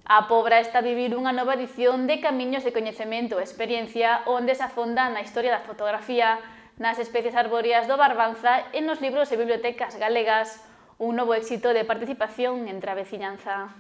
A Pobra está a vivir unha nova edición de Camiños de Coñecemento e Experiencia onde se afonda na historia da fotografía, nas especies arbóreas do Barbanza e nos libros e bibliotecas galegas, un novo éxito de participación entre a veciñanza.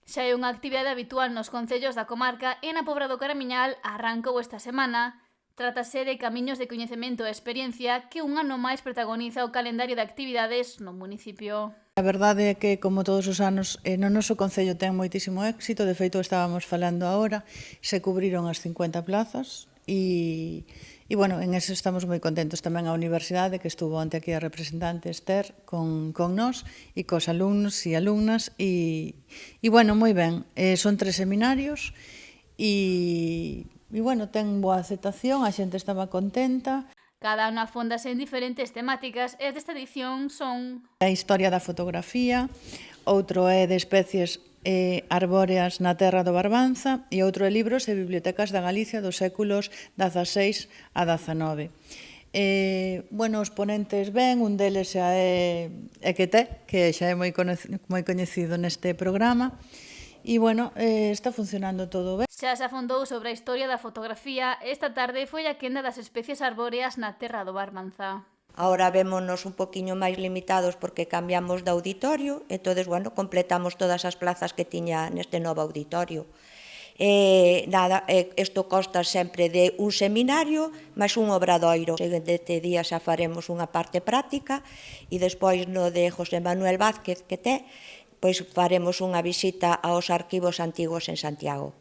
Xa é unha actividade habitual nos concellos da comarca e na Pobra do Caramiñal arrancou esta semana. Trátase de Camiños de Coñecemento e Experiencia que un ano máis protagoniza o calendario de actividades no municipio. A verdade é que, como todos os anos, no noso concello ten moitísimo éxito. De feito, estábamos falando agora, se cubriron as 50 plazas e bueno, en eso estamos moi contentos. Tamén a Universidade, que estuvo onte aquí a representante Esther con nós e cos alumnos e alumnas e bueno, moi ben. Son 3 seminarios e bueno, ten boa aceptación, a xente estaba contenta. Cada ano afóndase en diferentes temáticas e desta edición son a historia da fotografía, outro é de especies arbóreas na terra do Barbanza e outro é libros e bibliotecas da Galicia dos séculos XVI a XIX. Bueno, os ponentes ven, un deles xa é Equeté, que xa é moi coñecido neste programa. E, bueno, está funcionando todo ben. Xa se afondou sobre a historia da fotografía. Esta tarde foi a quenda das especies arbóreas na terra do Barbanza. Ahora vémonos un poquinho máis limitados porque cambiamos de auditorio, entonces, bueno, completamos todas as plazas que tiña neste novo auditorio. Isto consta sempre de un seminario máis un obradoiro. Este día xa faremos unha parte práctica e despois no de José Manuel Vázquez, que pois faremos unha visita aos arquivos antigos en Santiago.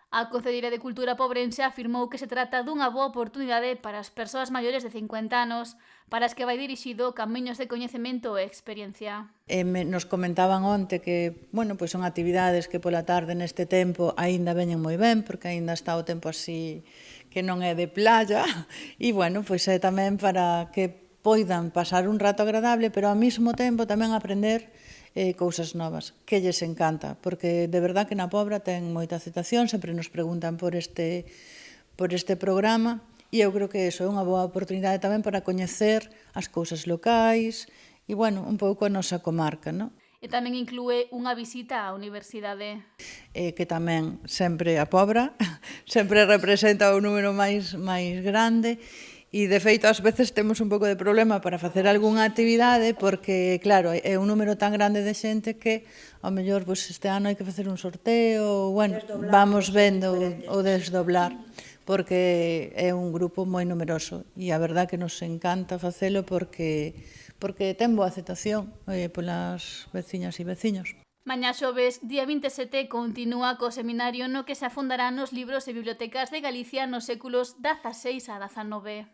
A Concellería de Cultura pobrense afirmou que se trata dunha boa oportunidade para as persoas maiores de 50 anos, para as que vai dirixido Camiños de Coñecemento e Experiencia. Nos comentaban onte que, bueno, pois son actividades que pola tarde neste tempo aínda veñen moi ben, porque aínda está o tempo así que non é de playa, e, bueno, pois é tamén para que poidan pasar un rato agradable, pero ao mesmo tempo tamén aprender cousas novas, que lles encanta, porque de verdad que na Pobra ten moita aceptación, sempre nos preguntan por este programa, e eu creo que iso é unha boa oportunidade tamén para coñecer as cousas locais, e, bueno, un pouco a nosa comarca, non? E tamén inclúe unha visita á universidade. Que tamén sempre a Pobra, sempre representa un número máis grande, e, de feito, ás veces temos un pouco de problema para facer algunha actividade porque, claro, é un número tan grande de xente que, ao mellor, este ano hai que facer un sorteo, bueno, vamos vendo o desdoblar, porque é un grupo moi numeroso e a verdad que nos encanta facelo porque ten boa aceptación polas veciñas e veciños. Mañá xoves, día 27, continúa co seminario no que se afondará nos libros e bibliotecas de Galicia nos séculos XVI a XIX.